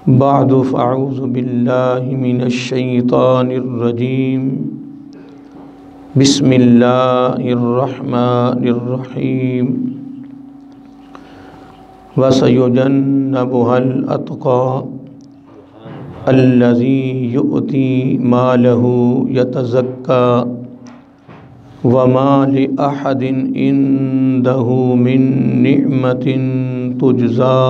بعد فاعوذ باللہ من الشیطان الرجیم بسم اللہ الرحمن الرحیم وَسَيُجَنَّبُهَا الْأَتْقَى الَّذِي يُؤْتِي مَالَهُ يَتَزَكَّى وَمَا لِأَحَدٍ عِندَهُ مِن نِعْمَةٍ تُجْزَى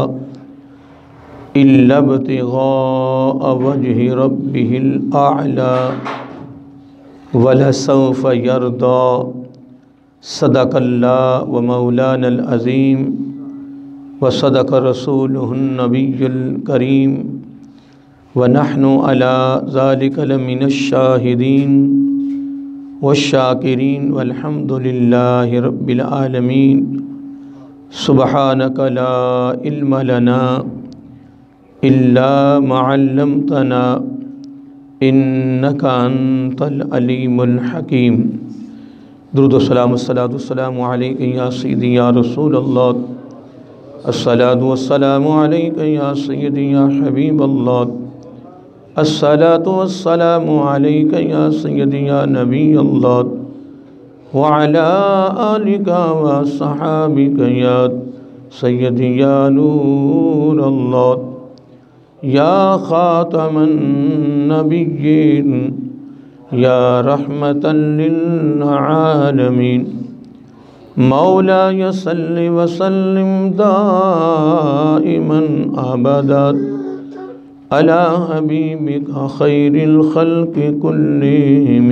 إِلَّا ابْتِغَاءَ وَجْهِ رَبِّهِ الْأَعْلَى وَلَسَوْفَ يَرْضَى صدق اللہ ومولانا العظیم وصدق رسولہ النبی الکریم ونحن علی ذلک لمن الشاہدین والشاکرین والحمد للہ رب العالمین سبحانک لا علم لنا الا ما علمتنا انک انت العلیم الحکیم۔ درود و سلام الصلاۃ والسلام علیک یا سیدی یا رسول اللہ، الصلاۃ والسلام علیک یا سیدی یا حبیب اللہ، الصلاۃ والسلام علیک یا سیدی یا نبی اللہ، وعلی آلک وصحابک یا سیدی یا نور اللہ، یا خاتم النبیین یا رحمتا للعالمین، مولاي صل وسلم دائما ابدا على حبيبك خير الخلق كلهم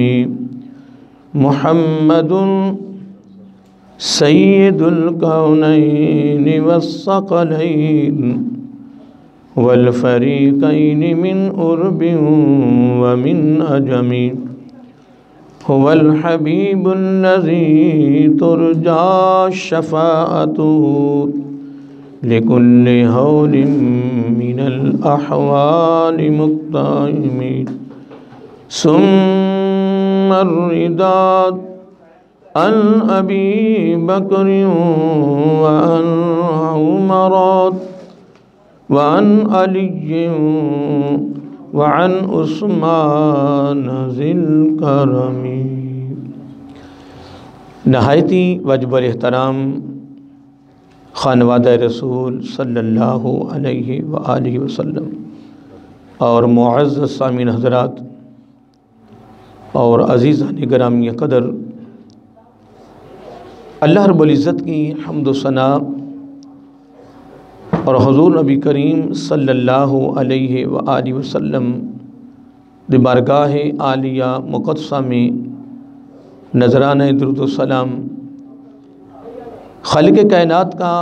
محمد سيد الكونين والثقلين والفريقين من قرب ومن عجم، هو الحبيب الذي ترجى شفاعته لكل هول من الأحوال مقتحم، ثم الرضا عن أبي بكر وعن عمر وعن علي وعن عثمان ذی الکرم۔ نہایتی واجب الاحترام خانوادہ رسول صلی اللہ علیہ وآلہ وسلم اور معزز سامعین حضرات اور عزیزان گرامی قدر، اللہ رب العزت کی حمد و ثنا اور حضور نبی کریم صلی اللہ علیہ وآلہ وسلم دی بارگاہ عالیہ مقدسہ میں نذرانہ درود و سلام خالق کائنات کا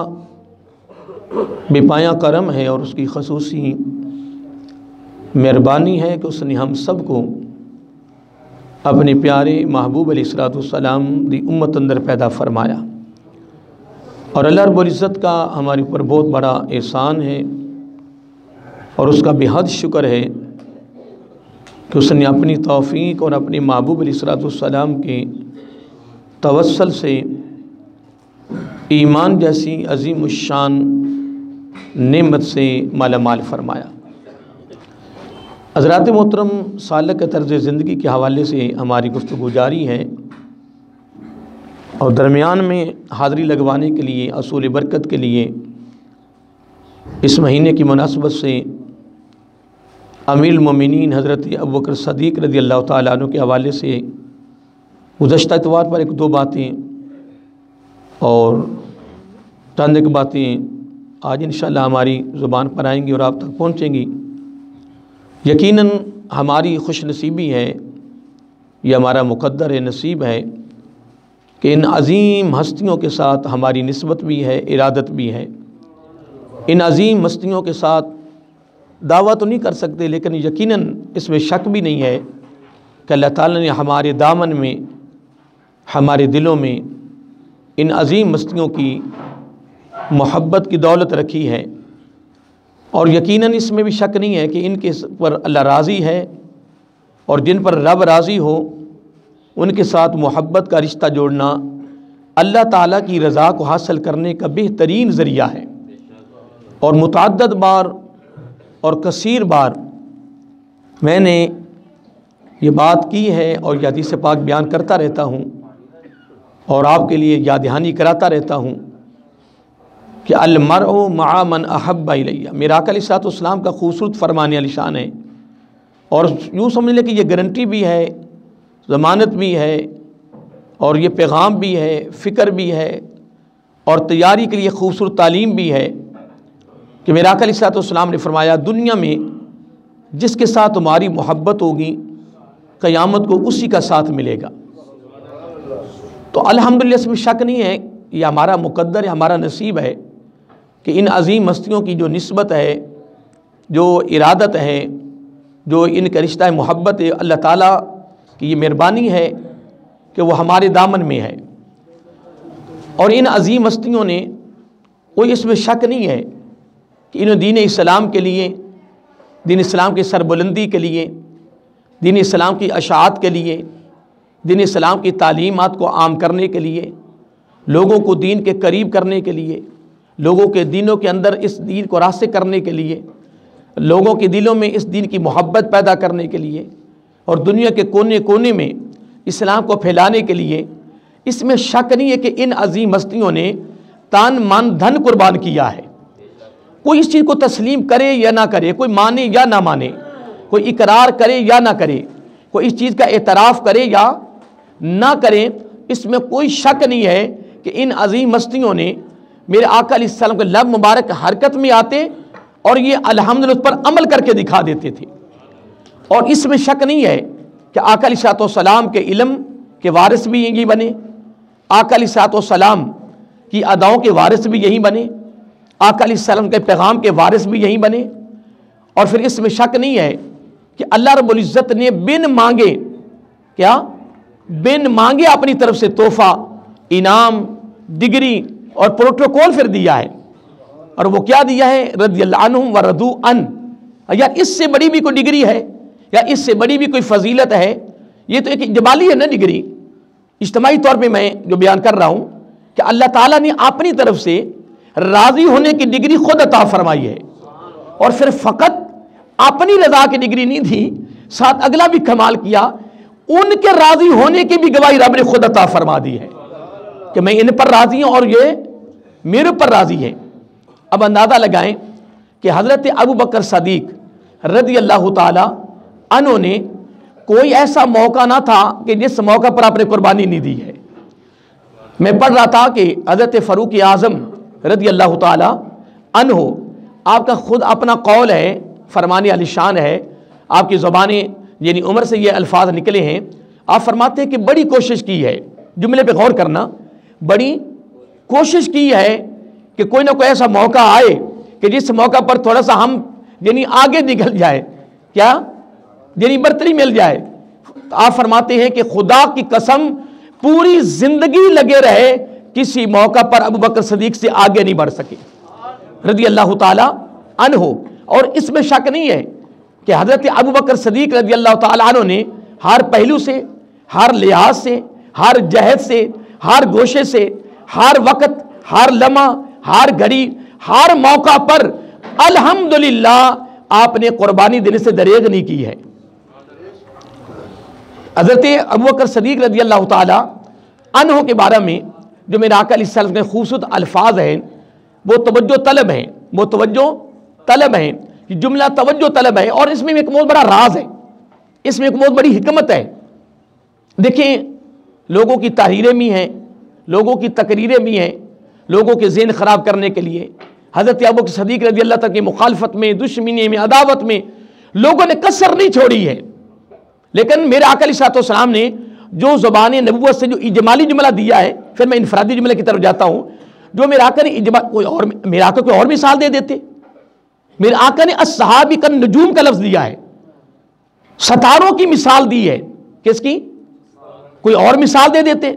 بے پایہ کرم ہے اور اس کی خصوصی مہربانی ہے کہ اس نے ہم سب کو اپنے پیارے محبوب علیہ السلام دی امت اندر پیدا فرمایا، اور اللہ رب العزت کا ہمارے اوپر بہت بڑا احسان ہے اور اس کا بے حد شکر ہے کہ اس نے اپنی توفیق اور اپنے محبوب علیہ السلام کے توسل سے ایمان جیسی عظیم الشان نعمت سے مالا مال فرمایا۔ حضرات محترم، سالک طرز زندگی کے حوالے سے ہماری گفتگو جاری ہے، اور درمیان میں حاضری لگوانے کے لیے اصول برکت کے لیے اس مہینے کی مناسبت سے امیر المومنین حضرت ابوبکر صدیق رضی اللہ تعالیٰ عنہ کے حوالے سے گزشتہ اتوار پر ایک دو باتیں اور چند ایک باتیں آج انشاءاللہ ہماری زبان پر آئیں گی اور آپ تک پہنچیں گی۔ یقیناً ہماری خوش نصیبی ہے، یہ ہمارا مقدر نصیب ہے کہ ان عظیم ہستیوں کے ساتھ ہماری نسبت بھی ہے، ارادت بھی ہے۔ ان عظیم ہستیوں کے ساتھ دعویٰ تو نہیں کر سکتے، لیکن یقیناً اس میں شک بھی نہیں ہے کہ اللہ تعالیٰ نے ہمارے دامن میں، ہمارے دلوں میں ان عظیم ہستیوں کی محبت کی دولت رکھی ہے، اور یقیناً اس میں بھی شک نہیں ہے کہ ان کے پر اللہ راضی ہے، اور جن پر رب راضی ہو ان کے ساتھ محبت کا رشتہ جوڑنا اللہ تعالیٰ کی رضا کو حاصل کرنے کا بہترین ذریعہ ہے۔ اور متعدد بار اور کثیر بار میں نے یہ بات کی ہے اور یہ حدیث پاک بیان کرتا رہتا ہوں اور آپ کے لیے یاد دہانی کراتا رہتا ہوں کہ المرء مع من احب الیہ، میرا آقا علیہ الصلوۃ والسلام کا خوبصورت فرمان علی شان ہے، اور یوں سمجھ لیں کہ یہ گارنٹی بھی ہے، ضمانت بھی ہے، اور یہ پیغام بھی ہے، فکر بھی ہے، اور تیاری کے لیے خوبصورت تعلیم بھی ہے کہ میرا آقا علیہ الصلوۃ والسلام نے فرمایا دنیا میں جس کے ساتھ تمہاری محبت ہوگی قیامت کو اسی کا ساتھ ملے گا۔ تو الحمدللہ اس میں شک نہیں ہے، یہ ہمارا مقدر ہے، ہمارا نصیب ہے کہ ان عظیم ہستیوں کی جو نسبت ہے، جو ارادت ہے، جو ان کا رشتہ محبت ہے، اللہ تعالیٰ کی یہ مہربانی ہے کہ وہ ہمارے دامن میں ہے۔ اور ان عظیم ہستیوں نے، کوئی اس میں شک نہیں ہے کہ انہوں دین اسلام کے لیے، دین اسلام کی سربلندی کے لیے، دین اسلام کی اشاعت کے لیے، دین اسلام کی تعلیمات کو عام کرنے کے لیے، لوگوں کو دین کے قریب کرنے کے لیے، لوگوں کے دلوں کے اندر اس دین کو راسخ کرنے کے لیے، لوگوں کے دلوں میں اس دین کی محبت پیدا کرنے کے لیے، اور دنیا کے کونے کونے میں اسلام کو پھیلانے کے لیے، اس میں شک نہیں ہے کہ ان عظیم ہستیوں نے تن من دھن قربان کیا ہے۔ کوئی اس چیز کو تسلیم کرے یا نہ کرے، کوئی مانے یا نہ مانے، کوئی اقرار کرے یا نہ کرے، کوئی اس چیز کا اعتراف کرے یا نہ کرے، اس میں کوئی شک نہیں ہے کہ ان عظیم ہستیوں نے میرے آقا علیہ السلام کے لب مبارک حرکت میں آتے اور یہ الحمدللہ اس پر عمل کر کے دکھا دیتے تھے۔ اور اس میں شک نہیں ہے کہ آقا علیہ السلام کے علم کے وارث بھی یہی بنے، آقا علیہ السلام کی اداؤں کے وارث بھی یہی بنے، آقا علیہ السلام کے پیغام کے وارث بھی یہی بنے۔ اور پھر اس میں شک نہیں ہے کہ اللہ رب العزت نے بن مانگے، کیا بن مانگے اپنی طرف سے تحفہ، انعام، ڈگری اور پروٹوکول پھر دیا ہے، اور وہ کیا دیا ہے؟ رضی اللہ عنہم ورضوا عنہ۔ یار اس سے بڑی بھی کوئی ڈگری ہے یا اس سے بڑی بھی کوئی فضیلت ہے؟ یہ تو ایک جبالی ہے نا ڈگری۔ اجتماعی طور پہ میں جو بیان کر رہا ہوں کہ اللہ تعالیٰ نے اپنی طرف سے راضی ہونے کی ڈگری خود عطا فرمائی ہے، اور پھر فقط اپنی رضا کی ڈگری نہیں دی، ساتھ اگلا بھی کمال کیا، ان کے راضی ہونے کی بھی گواہی رب نے خود عطا فرما دی ہے کہ میں ان پر راضی ہوں اور یہ میرے پر راضی ہے۔ اب اندازہ لگائیں کہ حضرت ابو بکر صدیق رضی اللہ تعالی عنہ نے کوئی ایسا موقع نہ تھا کہ جس موقع پر آپ نے قربانی نہیں دی ہے۔ میں پڑھ رہا تھا کہ حضرت فاروق اعظم رضی اللہ تعالی عنہ، آپ کا خود اپنا قول ہے، فرمان علی شان ہے، آپ کی زبانیں یعنی عمر سے یہ الفاظ نکلے ہیں، آپ فرماتے ہیں کہ بڑی کوشش کی ہے، جملے پہ غور کرنا، بڑی کوشش کی ہے کہ کوئی نہ کوئی ایسا موقع آئے کہ جس موقع پر تھوڑا سا ہم یعنی آگے نکل جائے، کیا یعنی برتری مل جائے۔ آپ فرماتے ہیں کہ خدا کی قسم پوری زندگی لگے رہے، کسی موقع پر ابو بکر صدیق سے آگے نہیں بڑھ سکے رضی اللہ تعالی عنہ۔ اور اس میں شک نہیں ہے کہ حضرت ابو بکر صدیق رضی اللہ تعالی عنہ نے ہر پہلو سے، ہر لحاظ سے، ہر جہت سے، ہر گوشے سے، ہر وقت، ہر لمحہ، ہر گھڑی، ہر موقع پر الحمدللہ آپ نے قربانی دینے سے دریغ نہیں کی ہے۔ حضرت ابو بکر صدیق رضی اللہ تعالی عنہ کے بارے میں جو میرے آقا علیہ السلام کے خوبصورت الفاظ ہیں، وہ توجہ طلب ہیں، وہ توجہ طلب ہیں، جملہ توجہ طلب ہے، اور اس میں ایک بہت بڑا راز ہے، اس میں ایک بہت بڑی حکمت ہے۔ دیکھیں، لوگوں کی تحریریں بھی ہیں، لوگوں کی تقریریں بھی ہیں، لوگوں کے ذہن خراب کرنے کے لیے۔ حضرت ابو بکر صدیق رضی اللہ تعالیٰ کی مخالفت میں، دشمنی میں، عداوت میں لوگوں نے کسر نہیں چھوڑی ہے، لیکن میرے آقا علیہ السلام نے جو زبان نبوت سے جو اجمالی جملہ دیا ہے، پھر میں انفرادی جملے کی طرف جاتا ہوں، جو میرے آقا نے میرے آقا کوئی اور مثال دے دیتے، میرے آقا نے الصحابی کا نجوم کا لفظ دیا ہے، ستاروں کی مثال دی ہے، کس کی؟ کوئی اور مثال دے دیتے،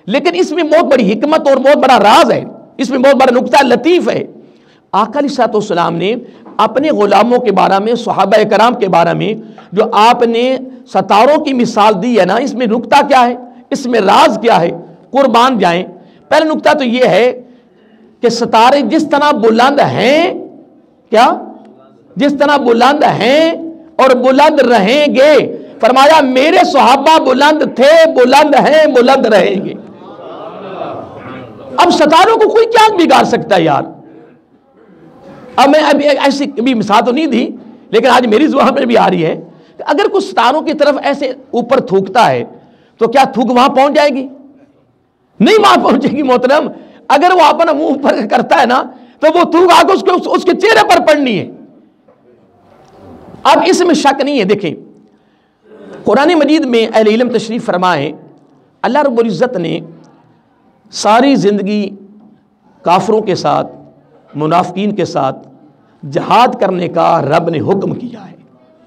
لیکن اس میں بہت بڑی حکمت اور بہت بڑا راز ہے، اس میں بہت بڑا نکتہ لطیف ہے۔ آقا علیہ السلام نے اپنے غلاموں کے بارے میں، صحابہ کرام کے بارے میں جو آپ نے ستاروں کی مثال دی ہے نا، اس میں نکتہ کیا ہے، اس میں راز کیا ہے؟ قربان جائیں، پہلا نکتہ تو یہ ہے کہ ستارے جس طرح بلند ہیں، کیا جس طرح بلند ہیں اور بلند رہیں گے. فرمایا میرے صحابہ بلند تھے، بلند ہیں، بلند رہیں گے. اب ستاروں کو کوئی کیا بگاڑ سکتا ہے یار. اب میں ابھی ایسی کبھی مثال تو نہیں دی، لیکن آج میری زبان پر بھی آ رہی ہے کہ اگر کوئی ستاروں کی طرف ایسے اوپر تھوکتا ہے تو کیا تھوک وہاں پہنچ جائے گی؟ نہیں وہاں پہنچے گی محترم. اگر وہ اپنا منہ اوپر کرتا ہے نا تو وہ تھوک آ کے اس کے چہرے پر پڑنی ہے. اب اس میں شک نہیں ہے. دیکھیں قرآن مجید میں اہل علم تشریف فرمائے، اللہ رب العزت نے ساری زندگی کافروں کے ساتھ، منافقین کے ساتھ جہاد کرنے کا رب نے حکم کیا ہے.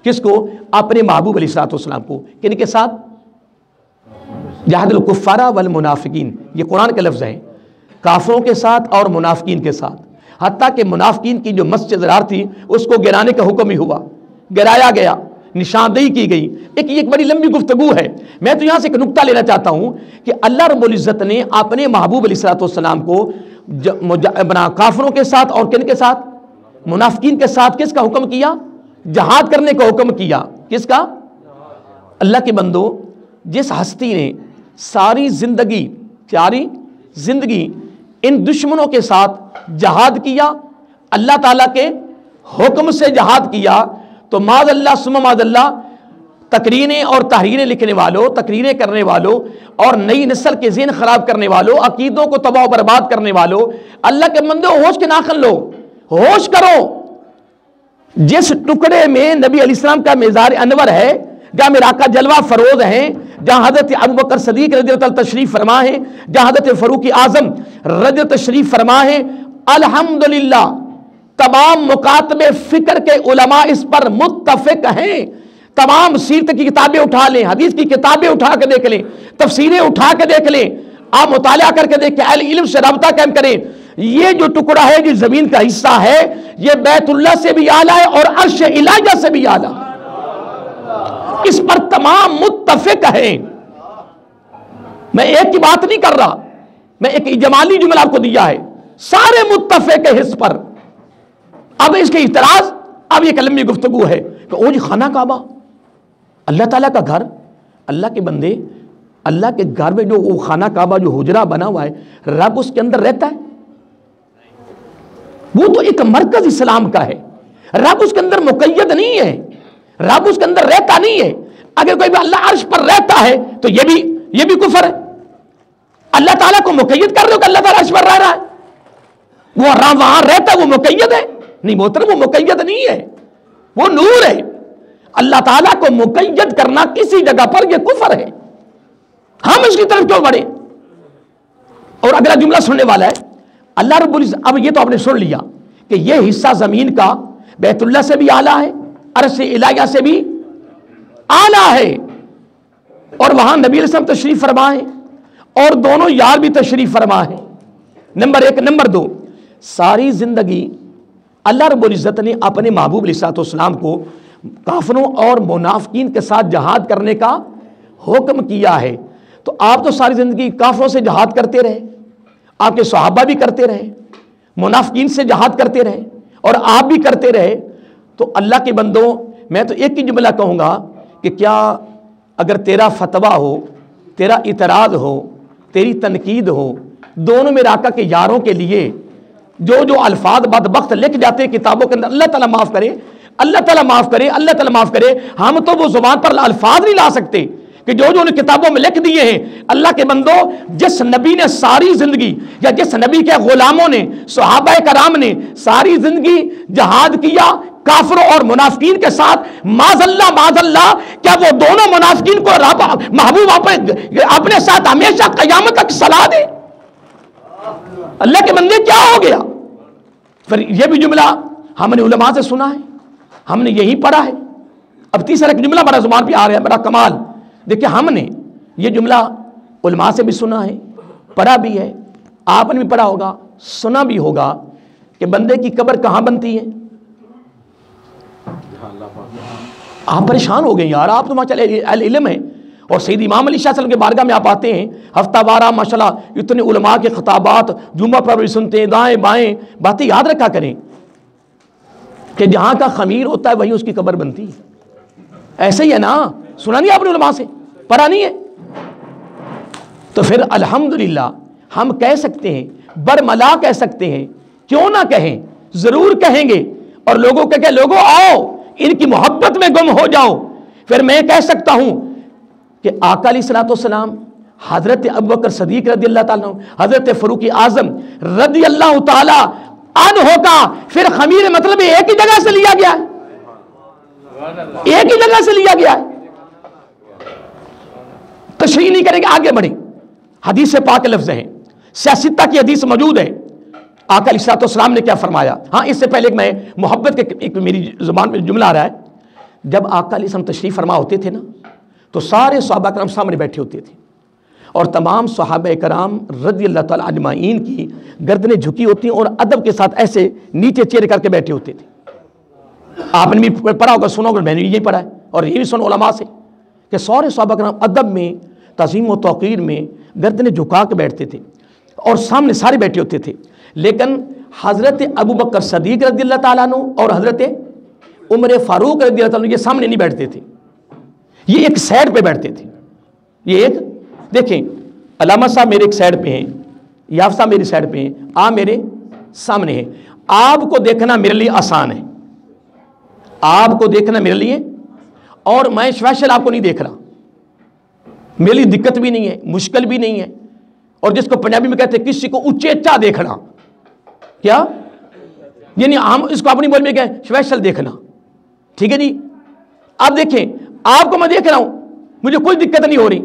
کس کو؟ اپنے محبوب علیہ السلام کو. کن کے ساتھ؟ جہاد الکفار والمنافقین، یہ قرآن کا لفظ ہے. کافروں کے ساتھ اور منافقین کے ساتھ. حتیٰ کہ منافقین کی جو مسجد ضرار تھی اس کو گرانے کا حکم ہی ہوا، گرایا گیا، نشاندہی کی گئی. ایک بڑی لمبی گفتگو ہے. میں تو یہاں سے ایک نقطہ لینا چاہتا ہوں کہ اللہ رب العزت نے اپنے محبوب علیہ السلام کو کافروں کے ساتھ اور کن کے ساتھ؟ منافقین کے ساتھ کس کا حکم کیا؟ جہاد کرنے کا حکم کیا. کس کا؟ اللہ کے بندو، جس ہستی نے ساری زندگی ان دشمنوں کے ساتھ جہاد کیا، اللہ تعالیٰ کے حکم سے جہاد کیا، تو معاذ اللہ ثم معاذ اللہ تقریریں اور تحریریں لکھنے والوں، تقریریں کرنے والوں اور نئی نسل کے ذہن خراب کرنے والوں، عقیدوں کو تباہ و برباد کرنے والوں، اللہ کے بندو ہوش کے ناخن لو، ہوش کرو. جس ٹکڑے میں نبی علیہ السلام کا مزار انور ہے، جہاں میرا آقا جلوہ فروز ہیں، جہاں حضرت ابوبکر صدیق رضی اللہ عنہ تشریف فرما ہے، جہاں حضرت فاروق اعظم رضی اللہ تشریف فرما ہے، الحمدللہ تمام مکاتب فکر کے علماء اس پر متفق ہیں. تمام سیرت کی کتابیں اٹھا لیں، حدیث کی کتابیں اٹھا کے دیکھ لیں، تفسیریں اٹھا کے دیکھ لیں، آپ مطالعہ کر کے دیکھ کے اہل علم سے رابطہ قائم کریں. یہ جو ٹکڑا ہے جو زمین کا حصہ ہے، یہ بیت اللہ سے بھی اعلیٰ ہے اور عرش الہیہ سے بھی اعلیٰ. اس پر تمام متفق ہیں. میں ایک کی بات نہیں کر رہا، میں ایک جمالی جملہ آپ کو دیا ہے، سارے متفق ہیں اس پر. اب اس کے اعتراض، اب یہ لمبی گفتگو ہے کہ او جی خانہ کعبہ اللہ تعالیٰ کا گھر، اللہ کے بندے، اللہ کے گھر میں جو وہ خانہ کعبہ جو حجرہ بنا ہوا ہے، رب اس کے اندر رہتا ہے. وہ تو ایک مرکز اسلام کا ہے، رب اس کے اندر مقید نہیں ہے، رب اس کے اندر رہتا نہیں ہے. اگر کوئی بھی اللہ عرش پر رہتا ہے تو یہ بھی کفر ہے. اللہ تعالیٰ کو مقید کر رہے ہو کہ اللہ تعالیٰ عرش پر رہ رہا ہے، وہ وہاں رہتا ہے، وہ مقید ہے؟ نہیں محترم، وہ مقید نہیں ہے، وہ نور ہے. اللہ تعالیٰ کو مقید کرنا کسی جگہ پر یہ کفر ہے. ہم اس کی طرف کیوں بڑھیں؟ اور اگلا جملہ سننے والا ہے اللہ رب العزت. اب یہ تو آپ نے سن لیا کہ یہ حصہ زمین کا بیت اللہ سے بھی اعلیٰ ہے، عرش الہیہ سے بھی اعلیٰ ہے، اور وہاں نبی علیہ السلام تشریف فرما ہے اور دونوں یار بھی تشریف فرما ہے. نمبر ایک. نمبر دو، ساری زندگی اللہ رب العزت نے اپنے محبوب علیہ السلام کو کافروں اور منافقین کے ساتھ جہاد کرنے کا حکم کیا ہے. تو آپ تو ساری زندگی کافروں سے جہاد کرتے رہے، آپ کے صحابہ بھی کرتے رہے، منافقین سے جہاد کرتے رہے، اور آپ بھی کرتے رہے. تو اللہ کے بندوں، میں تو ایک ہی جملہ کہوں گا کہ کیا اگر تیرا فتویٰ ہو، تیرا اعتراض ہو، تیری تنقید ہو، دونوں میرے آقا کے یاروں کے لیے جو الفاظ بدبخت لکھ جاتے ہیں کتابوں کے اندر، اللہ تعالیٰ معاف کرے، اللہ تعالیٰ معاف کرے، اللہ تعالیٰ معاف کرے. ہم تو وہ زبان پر الفاظ نہیں لا سکتے کہ جو انہیں کتابوں میں لکھ دیے ہیں. اللہ کے بندوں، جس نبی نے ساری زندگی، یا جس نبی کے غلاموں نے، صحابہ کرام نے ساری زندگی جہاد کیا کافروں اور منافقین کے ساتھ، معاذ اللہ، کیا وہ دونوں منافقین کو محبوب اپنے ساتھ ہمیشہ قیامت تک صلاح دے؟ اللہ کے بندے کیا ہو گیا؟ پھر یہ بھی جملہ ہم نے علماء سے سنا ہے، ہم نے یہی پڑھا ہے. اب تیسرا ایک جملہ بڑا زبان پہ آ رہا ہے، بڑا کمال. دیکھیں ہم نے یہ جملہ علماء سے بھی سنا ہے، پڑھا بھی ہے، آپ نے بھی پڑھا ہوگا، سنا بھی ہوگا کہ بندے کی قبر کہاں بنتی ہے. آپ پریشان ہو گئے یار، آپ تو ماشاء اللہ اہل علم ہیں، اور سید امام علی شاہ صلی اللہ علیہ وسلم کے بارگاہ میں آپ آتے ہیں ہفتہ وارہ، ماشاءاللہ اتنے علماء کے خطابات جمعہ پر بھی سنتے ہیں، دائیں بائیں باتیں یاد رکھا کریں کہ جہاں کا خمیر ہوتا ہے وہیں اس کی قبر بنتی ہے. ایسے ہی ہے نا, سنا نہیں آپ نے علماء سے, پڑھا نہیں ہے؟ تو پھر الحمدللہ ہم کہہ سکتے ہیں, برملا کہہ سکتے ہیں, کیوں نہ کہیں, ضرور کہیں گے. اور لوگوں کہ لوگوں آؤ ان کی محبت میں گم ہو جاؤ. پھر میں کہہ سکتا ہوں کہ آقا علیہ الصلوۃ والسلام, حضرت ابوبکر صدیق رضی اللہ تعالیٰ عنہ, حضرت فاروق اعظم رضی اللہ تعالیٰ عنہ کا پھر خمیر مطلب ایک ہی جگہ سے لیا گیا ہے, ایک ہی جگہ سے لیا گیا ہے. تشریح نہیں کریں گے, آگے بڑھیں. حدیث پاک لفظ ہیں, سیاستہ کی حدیث موجود ہے. آقا علیہ الصلوۃ والسلام نے کیا فرمایا؟ ہاں اس سے پہلے میں محبت کے ایک میری زبان میں جملہ آ رہا ہے. جب آقا علیہ السلام تشریف فرما ہوتے تھے نا, تو سارے صحابہ کرام سامنے بیٹھے ہوتے تھے, اور تمام صحابہ کرام رضی اللہ تعالیٰ اجمعین کی گردنیں جھکی ہوتی ہیں اور ادب کے ساتھ ایسے نیچے چہرے کر کے بیٹھے ہوتے تھے. آپ نے بھی پڑھا ہوگا, سنا ہوگا, میں نے بھی یہی پڑھا ہے اور یہ بھی سنا علماء سے کہ سارے صحابہ کرام ادب میں, تعظیم و توقیر میں گردنیں جھکا کے بیٹھتے تھے اور سامنے سارے بیٹھے ہوتے تھے. لیکن حضرت ابوبکر صدیق رضی اللہ تعالیٰ عنہ اور حضرت عمر فاروق رضی اللہ تعالیٰ عنہ یہ سامنے نہیں بیٹھتے تھے, یہ ایک سائڈ پہ بیٹھتے تھے. یہ ایک دیکھیں, علامہ صاحب میرے ایک سائڈ پہ ہیں, یافتہ صاحب میری سائڈ پہ ہیں, آپ میرے سامنے ہیں. آپ کو دیکھنا میرے لیے آسان ہے, آپ کو دیکھنا میرے لیے, اور میں اسپیشل آپ کو نہیں دیکھ رہا, میرے لیے دقت بھی نہیں ہے, مشکل بھی نہیں ہے. اور جس کو پنجابی میں کہتے ہیں کسی کو اچیچا دیکھنا, کیا یعنی ہم اس کو اپنی بول میں کہیں اسپیشل دیکھنا, ٹھیک ہے جی. آپ دیکھیں, آپ کو میں دیکھ رہا ہوں, مجھے کوئی دقت نہیں ہو رہی,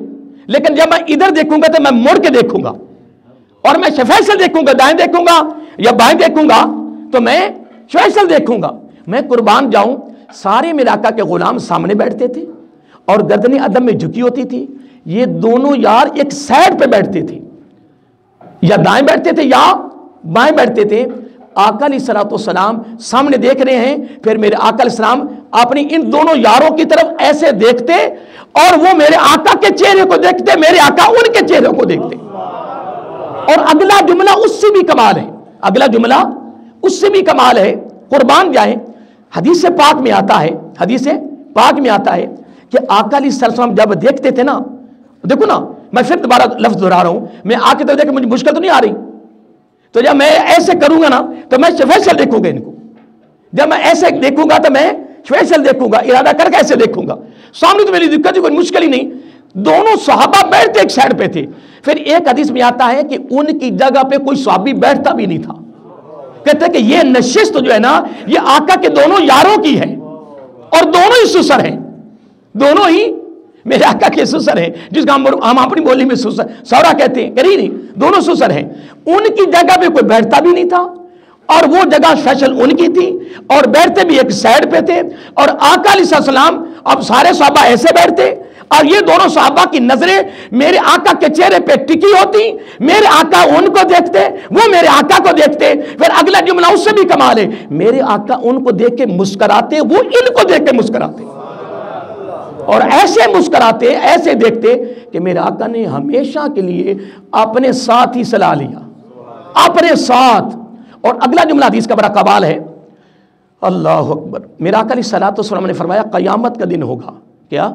لیکن جب میں ادھر دیکھوں گا تو میں مڑ کے دیکھوں گا, اور میں اسپیشل دیکھوں گا, دائیں دیکھوں گا یا بائیں دیکھوں گا تو میں اسپیشل دیکھوں گا. میں قربان جاؤں, سارے میرے آقا کے غلام سامنے بیٹھتے تھے اور گردنیں ادب میں جھکی ہوتی تھی. یہ دونوں یار ایک سائڈ پہ بیٹھتے تھے, یا دائیں بیٹھتے تھے یا بائیں بیٹھتے تھے. آقا علیہ الصلوۃ والسلام سامنے دیکھ رہے ہیں, پھر میرے آقا علیہ السلام اپنی ان دونوں یاروں کی طرف ایسے دیکھتے, اور وہ میرے آقا کے چہرے کو دیکھتے, میرے آقا ان کے چہرے کو دیکھتے. اور اگلا جملہ اس سے بھی کمال ہے, اگلا جملہ اس سے بھی کمال ہے, قربان جائیں. حدیث پاک میں آتا ہے, حدیث پاک میں آتا ہے کہ آقا علیہ السلام جب دیکھتے تھے نا, دیکھو نا, میں پھر دوبارہ لفظ دہرا رہا ہوں, میں آ کے تو دیکھ مجھے مشکل تو نہیں آ رہی, تو جب میں ایسے کروں گا نا تو میں اسپیشل دیکھوں گا ان کو, جب میں ایسے دیکھوں گا تو میں اسپیشل دیکھوں گا, ارادہ کر کے ایسے دیکھوں گا. سامنے تو میری دقت کوئی مشکل ہی نہیں, دونوں صحابہ بیٹھتے ایک سائڈ پہ تھے. پھر ایک حدیث میں آتا ہے کہ ان کی جگہ پہ کوئی صحابی بیٹھتا بھی نہیں تھا. کہتے ہیں کہ یہ نشست جو ہے نا یہ آقا کے دونوں یاروں کی ہے, اور دونوں ہی سسر ہیں, دونوں ہی میرے آقا کے سسر ہیں, جس کا ہم اپنی بولی میں سورا کہتے ہیں, کری نہیں, دونوں سسر ہیں. ان کی جگہ پہ کوئی بیٹھتا بھی نہیں تھا, اور وہ جگہ اسپیشل ان کی تھی, اور بیٹھتے بھی ایک سائڈ پہ تھے. اور آقا علیہ السلام اب سارے صحابہ ایسے بیٹھتے, اور یہ دونوں صحابہ کی نظریں میرے آقا کے چہرے پہ ٹکی ہوتی, میرے آقا ان کو دیکھتے, وہ میرے آقا کو دیکھتے. پھر اگلا جملہ اس سے بھی کمال ہے, میرے آقا ان کو دیکھ کے مسکراتے, وہ ان کو دیکھ کے مسکراتے, اور ایسے مسکراتے, ایسے دیکھتے کہ میرے آقا نے ہمیشہ کے لیے اپنے ساتھ ہی سلا لیا, اپنے ساتھ. اور اگلا جملہ حدیث کا بڑا کمال ہے, اللہ اکبر. میرا آقا علیہ الصلوۃ والسلام نے فرمایا قیامت کا دن ہوگا, کیا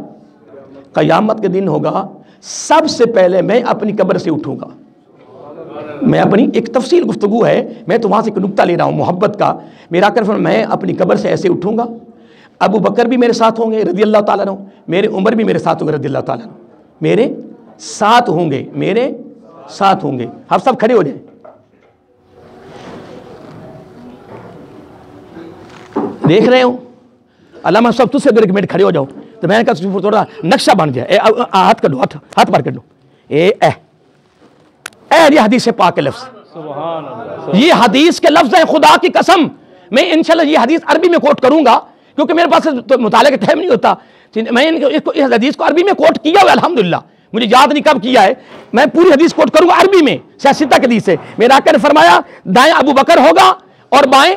قیامت کے دن ہوگا, سب سے پہلے میں اپنی قبر سے اٹھوں گا. میں اپنی ایک تفصیل گفتگو ہے, میں تو وہاں سے ایک نکتہ لے رہا ہوں محبت کا. میرا آقا فرمایا میں اپنی قبر سے ایسے اٹھوں گا, ابو بکر بھی میرے ساتھ ہوں گے رضی اللہ تعالیٰ عنہ, میرے عمر بھی میرے ساتھ ہوں گے رضی اللہ تعالیٰ عنہ, میرے ساتھ ہوں گے, میرے ساتھ ہوں گے. ہم سب کھڑے ہو جائیں. دیکھ رہے ہو علامہ صاحب, تجھ سے اگر ایک منٹ کھڑے ہو جاؤ تو میں نے کہا تھوڑا نقشہ بن جائے. ہاتھ کر دو, ہاتھ بار کر دو. یہ حدیث پاک کے لفظ, یہ حدیث کے لفظ ہیں, خدا کی قسم. میں انشاءاللہ یہ حدیث عربی میں کوٹ کروں گا, کیونکہ میرے پاس مطالعے کا ٹائم نہیں ہوتا. میں اس حدیث کو عربی میں کوٹ کیا ہوا الحمدللہ, مجھے یاد نہیں کب کیا ہے. میں پوری حدیث کوٹ کروں گا عربی میں, سیاستہ کے حدیث سے. میرا آقا نے فرمایا دائیں ابو بکر ہوگا اور بائیں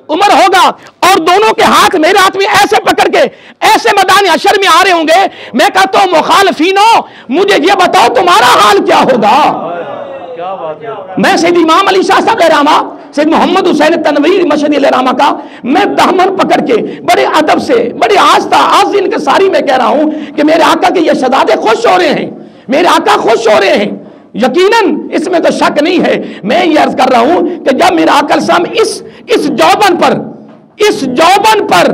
عمر ہوگا, اور دونوں کے ہاتھ میرے ہاتھ میں ایسے پکڑ کے ایسے میدان حشر میں آ رہے ہوں گے. میں کہتا ہوں مخالفینوں, مجھے یہ بتاؤ تمہارا حال کیا ہوگا. میں سید امام علی شاہ صاحب لے رہا ہوں, سید محمد حسین تنویر مشہدی علیہ رحمہ کا میں دامن پکڑ کے بڑے ادب سے بڑے آستہ آذین کے ساری میں کہہ رہا ہوں کہ میرے آقا کے یہ شہزادے خوش ہو رہے ہیں، میرے آقا خوش ہو رہے ہیں، یقیناً اس میں تو شک نہیں ہے۔ میں یہ عرض کر رہا ہوں کہ جب میرا آقا السلام اس جوبن پر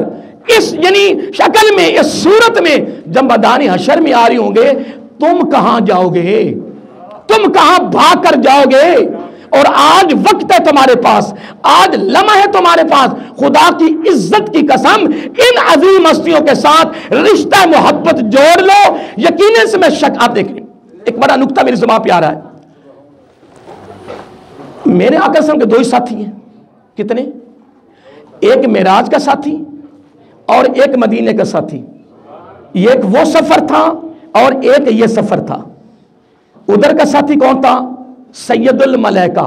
اس یعنی شکل میں، اس صورت میں جب میدان حشر میں آ رہے ہوں گے، تم کہاں جاؤ گے؟ تم کہاں بھاگ کر جاؤ گے؟ اور آج وقت ہے تمہارے پاس، آج لمحہ ہے تمہارے پاس، خدا کی عزت کی قسم ان عظیم ہستیوں کے ساتھ رشتہ محبت جوڑ لو، یقیناً سے میں شک۔ آپ دیکھیں ایک بڑا نکتہ میری زبان پہ آ رہا ہے، میرے آقا صلی اللہ علیہ وسلم کے دو ہی ساتھی ہیں، کتنے؟ ایک معراج کا ساتھی اور ایک مدینے کا ساتھی۔ یہ ایک وہ سفر تھا اور ایک یہ سفر تھا۔ ادھر کا ساتھی کون تھا؟ سید الملائکہ،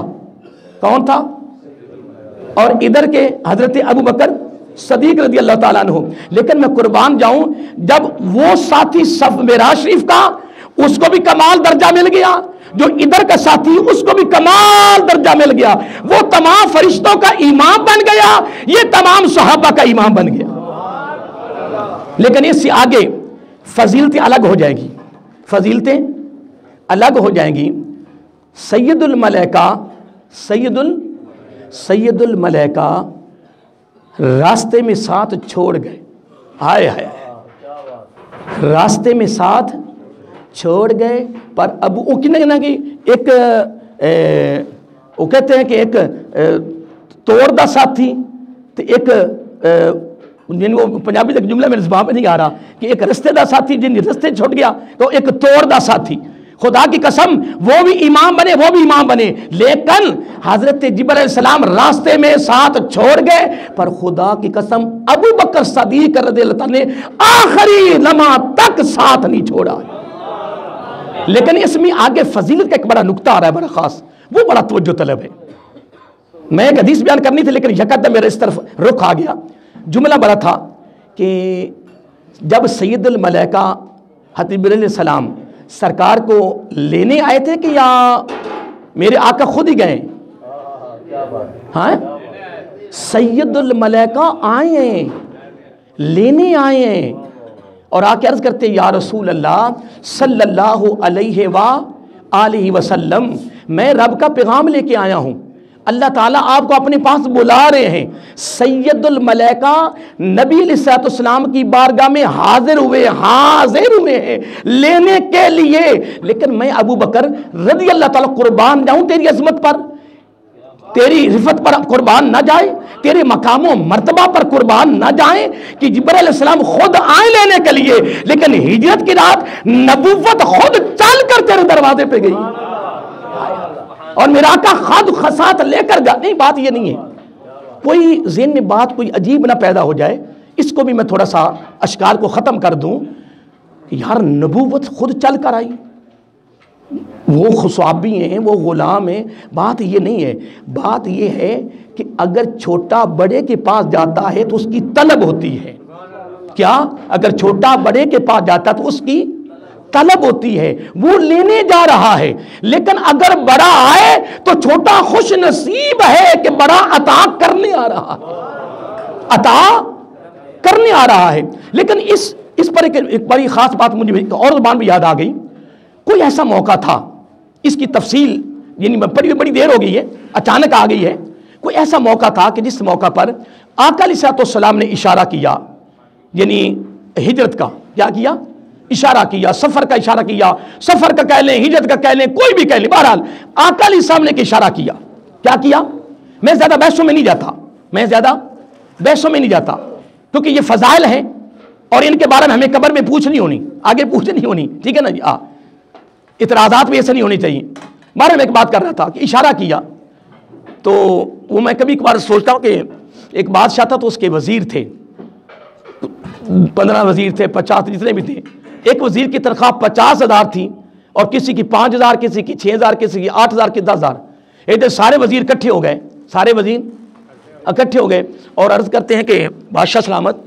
کون تھا؟ اور ادھر کے حضرت ابو بکر صدیق رضی اللہ تعالیٰ عنہ۔ لیکن میں قربان جاؤں، جب وہ ساتھی معراج شریف کا اس کو بھی کمال درجہ مل گیا، جو ادھر کا ساتھی اس کو بھی کمال درجہ مل گیا، وہ تمام فرشتوں کا امام بن گیا، یہ تمام صحابہ کا امام بن گیا۔ لیکن اس سے آگے فضیلتیں الگ ہو جائیں گی، فضیلتیں الگ ہو جائیں گی۔ سید الملائکہ راستے میں ساتھ چھوڑ گئے، ہائے ہائے، راستے میں ساتھ چھوڑ گئے، پر اب وہ ایک وہ کہتے ہیں کہ ایک توڑ دا ساتھی تو ایک جن وہ پنجابی ایک جملہ میرے زبان پہ نہیں آ رہا کہ ایک رستے دا ساتھی جن رستے چھوٹ گیا تو ایک توڑ دا ساتھی۔ خدا کی قسم وہ بھی امام بنے، وہ بھی امام بنے، لیکن حضرت جبرائیل علیہ السلام راستے میں ساتھ چھوڑ گئے، پر خدا کی قسم ابو بکر صدیق رضی اللہ تعالیٰ نے آخری لمحہ تک ساتھ نہیں چھوڑا۔ لیکن اس میں آگے فضیلت کا ایک بڑا نکتہ آ رہا ہے، بڑا خاص، وہ بڑا توجہ طلب ہے۔ میں ایک حدیث بیان کرنی تھی لیکن یکدم میرے اس طرف رخ آ گیا۔ جملہ بڑا تھا کہ جب سید الملائکہ حضرت جبرائیل علیہ السلام سرکار کو لینے آئے تھے کہ یا میرے آقا خود ہی گئے؟ ہاں، سید الملائکہ آئے ہیں، لینے آئے ہیں، اور آ کے عرض کرتے یا رسول اللہ صلی اللہ علیہ وآلہ وسلم، میں رب کا پیغام لے کے آیا ہوں، اللہ تعالیٰ آپ کو اپنے پاس بلا رہے ہیں۔ سید الملائکہ نبی علیہ السلام کی بارگاہ میں حاضر ہوئے ہیں لینے کے لیے، لیکن میں ابو بکر رضی اللہ تعالیٰ قربان جاؤں تیری عظمت پر، تیری رفت پر قربان نہ جائے، تیرے مقام و مرتبہ پر قربان نہ جائیں کہ جبرائیل علیہ السلام خود آئے لینے کے لیے، لیکن ہجرت کی رات نبوت خود چل کر تیرے دروازے پہ گئی اور میرا آقا خود خسات لے کر گیا۔ نہیں، بات یہ نہیں ہے، کوئی ذہن میں بات کوئی عجیب نہ پیدا ہو جائے، اس کو بھی میں تھوڑا سا اشکال کو ختم کر دوں کہ یار نبوت خود چل کر آئی، وہ صحابی ہیں، وہ غلام ہیں، بات یہ نہیں ہے، بات یہ ہے کہ اگر چھوٹا بڑے کے پاس جاتا ہے تو اس کی طلب ہوتی ہے، کیا؟ اگر چھوٹا بڑے کے پاس جاتا تو اس کی طلب ہوتی ہے، وہ لینے جا رہا ہے، لیکن اگر بڑا آئے تو چھوٹا خوش نصیب ہے کہ بڑا عطا کرنے آ رہا ہے، عطا کرنے آ رہا ہے۔ لیکن اس پر ایک بڑی خاص بات مجھے ایک اور زبان بھی یاد آ گئی، کوئی ایسا موقع تھا، اس کی تفصیل یعنی بڑی دیر ہو گئی ہے، اچانک آ گئی ہے، کوئی ایسا موقع تھا کہ جس موقع پر آقا علیہ السلام نے اشارہ کیا، یعنی ہجرت کا کیا کیا؟ اشارہ کیا، سفر کا اشارہ کیا، سفر کا کہہ لیں، ہجرت کا کہہ لیں، کوئی بھی کہہ لیں، بہرحال آقا علیہ السلام نے اشارہ کیا، کیا کیا؟ میں زیادہ بحثوں میں نہیں جاتا، کیونکہ یہ فضائل ہیں اور ان کے بارے میں ہمیں قبر میں پوچھ نہیں ہونی، آگے پوچھ نہیں ہونی، ٹھیک ہے نا جی؟ اعتراضات بھی ایسے نہیں ہونے چاہیے۔ بارے میں ایک بات کر رہا تھا کہ اشارہ کیا، تو وہ میں کبھی کبھار سوچتا ہوں کہ ایک بادشاہ تھا تو اس کے وزیر تھے، 15 وزیر تھے، 50 جتنے بھی تھے، ایک وزیر کی تنخواہ 50,000 تھی اور کسی کی 5,000، کسی کی 6,000، کسی کی 8,000، کی 10,000۔ ایک دن سارے وزیر اکٹھے ہو گئے اور عرض کرتے ہیں کہ بادشاہ سلامت،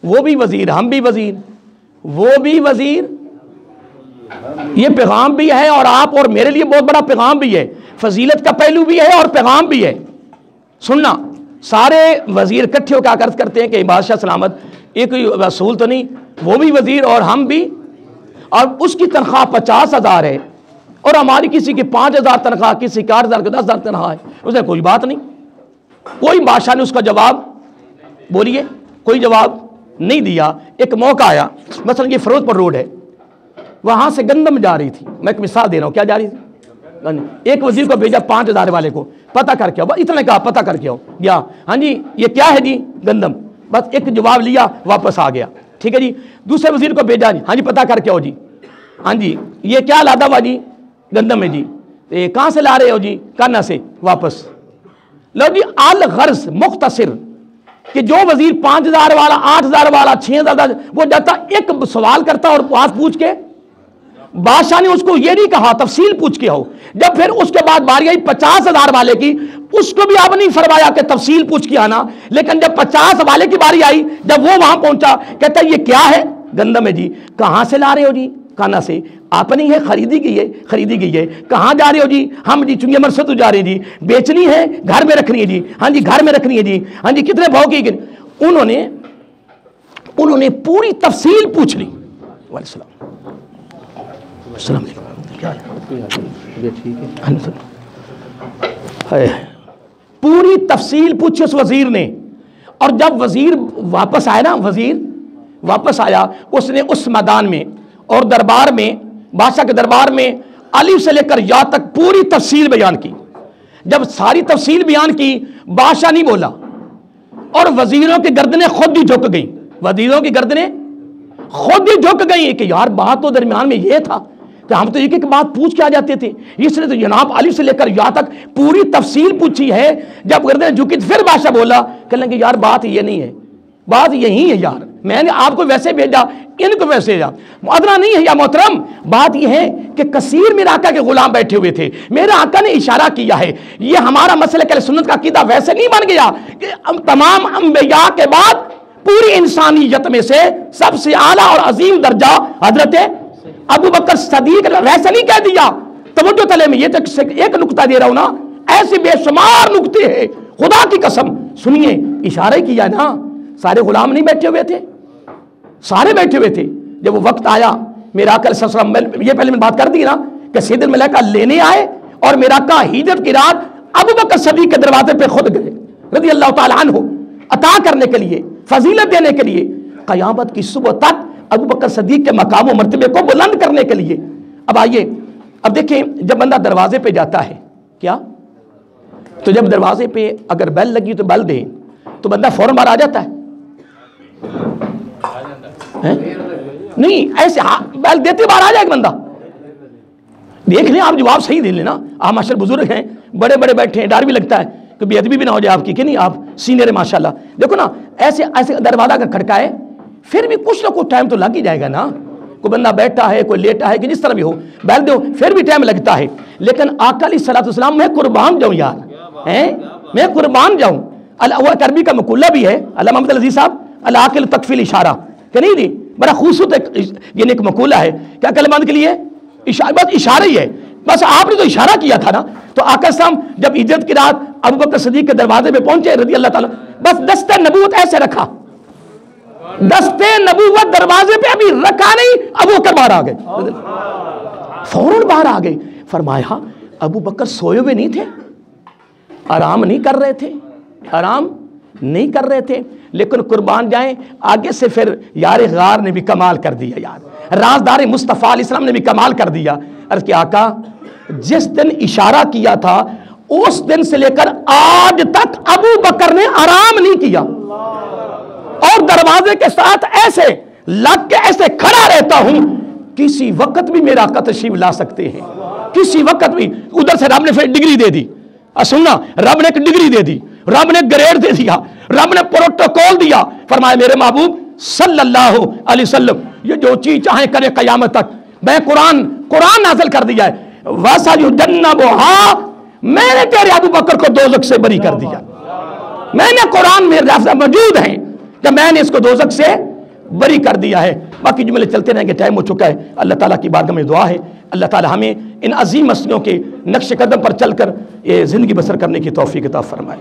وہ بھی وزیر، ہم بھی وزیر، وہ بھی وزیر، یہ پیغام بھی ہے اور آپ اور میرے لیے بہت بڑا پیغام بھی ہے، فضیلت کا پہلو بھی ہے اور پیغام بھی ہے، سننا سارے وزیر اکٹھے ہو کے عرض کرتے ہیں کہ بادشاہ سلامت ایک رسول تو نہیں، وہ بھی وزیر اور ہم بھی، اور اس کی تنخواہ 50,000 ہے اور ہماری کسی کی 5,000 تنخواہ، کسی کی 8,000 کی 10,000 تنخواہ ہے۔ اس نے کوئی بات نہیں، کوئی بادشاہ نے اس کا جواب بولیے کوئی جواب نہیں دیا۔ ایک موقع آیا، مثلا یہ فیروز پور روڈ ہے، وہاں سے گندم جا رہی تھی، میں ایک مثال دے رہا ہوں، کیا جا رہی تھی؟ ایک وزیر کو بھیجا 5,000 والے کو، پتہ کر کے آؤ، بس اتنا کہا پتہ کر کے آؤ، گیا، ہاں جی یہ کیا ہے جی؟ گندم، بس ایک جواب لیا واپس آ گیا، ٹھیک ہے جی۔ دوسرے وزیر کو بھیجا، ہاں جی پتہ کر کے آؤ جی، ہاں جی یہ کیا لادا ہوا جی؟ گندم ہے جی، کہاں سے لا رہے ہو جی؟ کانا سے، واپس۔ لو جی الغرض مختصر کہ جو وزیر 5,000 والا 8,000 والا 6,000 وہ جاتا ایک سوال کرتا اور پاس پوچھ کے، بادشاہ نے اس کو یہ نہیں کہا تفصیل پوچھ کے ہو۔ جب پھر اس کے بعد باری آئی 50,000 والے کی، اس کو بھی آپ نہیں فرمایا کہ تفصیل پوچھ کے آنا، لیکن جب 50 والے کی باری آئی، جب وہ وہاں پہنچا، کہتا ہے یہ کیا ہے؟ گندم ہے جی۔ کہاں سے لا رہے ہو جی؟ کانا سے۔ آپ نہیں ہے، خریدی گئی ہے۔ کہاں جا رہے ہو جی؟ ہم جی چنگے مرسد جا رہے ہیں جی، بیچنی ہے، گھر میں رکھنی ہے جی، ہاں جی گھر میں رکھنی ہے جی، ہاں جی کتنے بھاؤ کی؟ انہوں نے پوری تفصیل پوچھ لی۔ وعلیکم السلام پوری تفصیل پوچھی اس وزیر نے، اور جب وزیر واپس آیا نا، وزیر واپس آیا، اس نے اس میدان میں اور دربار میں، بادشاہ کے دربار میں الف سے لے کر یا تک پوری تفصیل بیان کی۔ جب ساری تفصیل بیان کی، بادشاہ نہیں بولا، اور وزیروں کی گردنیں خود ہی جھک گئیں، وزیروں کی گردنیں خود ہی جھک گئی کہ یار بات تو درمیان میں یہ تھا کہ ہم تو ایک ایک بات پوچھ کے آ جاتے تھے، اس نے تو جناب الف سے لے کر یا تک پوری تفصیل پوچھی ہے۔ جب گردنیں جھکی پھر بادشاہ بولا، کہنے کہ یار بات یہ نہیں ہے، بات یہی ہے یار، میں نے آپ کو ویسے بھیجا، ان کو ویسے بھیجا، ادنا نہیں ہے یا محترم، بات یہ ہے کہ کثیر میرے آقا کے غلام بیٹھے ہوئے تھے، میرے آقا نے اشارہ کیا ہے، یہ ہمارا مسئلہ کہ سنت کا عقیدہ ویسے نہیں بن گیا کہ تمام انبیاء کے بعد پوری انسانیت میں سے سب سے اعلیٰ اور عظیم درجہ حضرت ابو بکر صدیق، ویسے نہیں کہہ دیا۔ توجہ تلے میں یہ تو ایک نقطہ دے رہا ہوں نا، ایسے بے شمار نقطے ہیں، خدا کی قسم سنیے، اشارہ کیا نا، سارے غلام نہیں بیٹھے ہوئے تھے، سارے بیٹھے ہوئے تھے۔ جب وہ وقت آیا، میرا آقا صلی اللہ علیہ وسلم، یہ پہلے میں بات کر دی نا کہ سید الملائکہ لینے آئے، اور میرا آقا ہجرت کی رات ابو بکر صدیق کے دروازے پہ خود گئے رضی اللہ تعالیٰ عنہ، عطا کرنے کے لیے، فضیلت دینے کے لیے، قیامت کی صبح تک ابو بکر صدیق کے مقام و مرتبے کو بلند کرنے کے لیے۔ اب آئیے، اب دیکھیں جب بندہ دروازے پہ جاتا ہے کیا، تو جب دروازے پہ اگر بیل لگی تو بیل دے تو بندہ فوراً باہر آ جاتا ہے؟ نہیں، ایسے بیل دیتے باہر آ جائے گا بندہ؟ دیکھ لیں آپ، جواب صحیح دے لینا، آپ ماشاء اللہ بزرگ ہیں، بڑے بڑے بیٹھے ہیں، ڈر بھی لگتا ہے کہ بے ادبی بھی نہ ہو جائے آپ کی، کہ نہیں آپ سینئر ہیں ماشاءاللہ۔ دیکھو نا ایسے دروازہ اگر کھڑکائے پھر بھی کچھ نہ کچھ ٹائم تو لگ ہی جائے گا نا، کوئی بندہ بیٹھا ہے، کوئی لیٹا ہے، کہ جس طرح بھی ہو بیل دو، پھر بھی ٹائم لگتا ہے۔ لیکن آقا علیہ الصلوۃ والسلام، میں قربان جاؤں یار، میں قربان جاؤں۔ وہ عربی کا مقولہ بھی ہے، علامہ محمد العزیز صاحب، العاقل تکفی الاشارہ، کہ نہیں جی، بڑا خوبصورت یعنی ایک مقولہ ہے، کیا کلمات کے لیے بس اشارہ ہی ہے، بس آپ نے تو اشارہ کیا تھا نا۔ تو آقا السلام جب ہجرت کی رات ابو بکر صدیق کے دروازے پہ پہنچے رضی اللہ تعالیٰ، بس دستِ نبوت ایسے رکھا، دستِ نبوت دروازے پہ ابھی رکھا نہیں، ابو بکر باہر آ گئے، فوراً باہر آ گئے۔ فرمایا ابو بکر سوئے ہوئے نہیں تھے، آرام نہیں کر رہے تھے، آرام نہیں کر رہے تھے، لیکن قربان جائیں آگے سے پھر یار غار نے بھی کمال کر دیا، یار رازدار مصطفیٰ علیہ السلام نے بھی کمال کر دیا۔ عرض کیا آقا جس دن اشارہ کیا تھا اس دن سے لے کر آج تک ابو بکر نے آرام نہیں کیا، اور دروازے کے ساتھ ایسے لگ کے ایسے کھڑا رہتا ہوں، کسی وقت بھی میرا آقا تشریف لا سکتے ہیں، کسی وقت بھی۔ ادھر سے رب نے پھر ڈگری دے دی، سننا، رب نے ایک ڈگری دے دی، رب نے گریڈ دے دیا، رب نے پروٹوکول دیا۔ فرمایا میرے محبوب صلی اللہ علیہ وسلم یہ جو چیز چاہیں کرے قیامت تک، میں قرآن نازل کر دیا ہے، وَسَيُجَنَّبُهَا، میں نے تیرے ابو بکر کو دوزخ سے بری کر دیا، میں نے قرآن میں لفظ موجود ہیں کہ میں نے اس کو دوزخ سے بری کر دیا ہے۔ باقی جملے چلتے رہیں گے، ٹائم ہو چکا ہے۔ اللہ تعالیٰ کی بارگاہ میں دعا ہے اللہ تعالیٰ ہمیں ان عظیم ہستیوں کے نقش قدم پر چل کر یہ زندگی بسر کرنے کی توفیق عطا فرمائے۔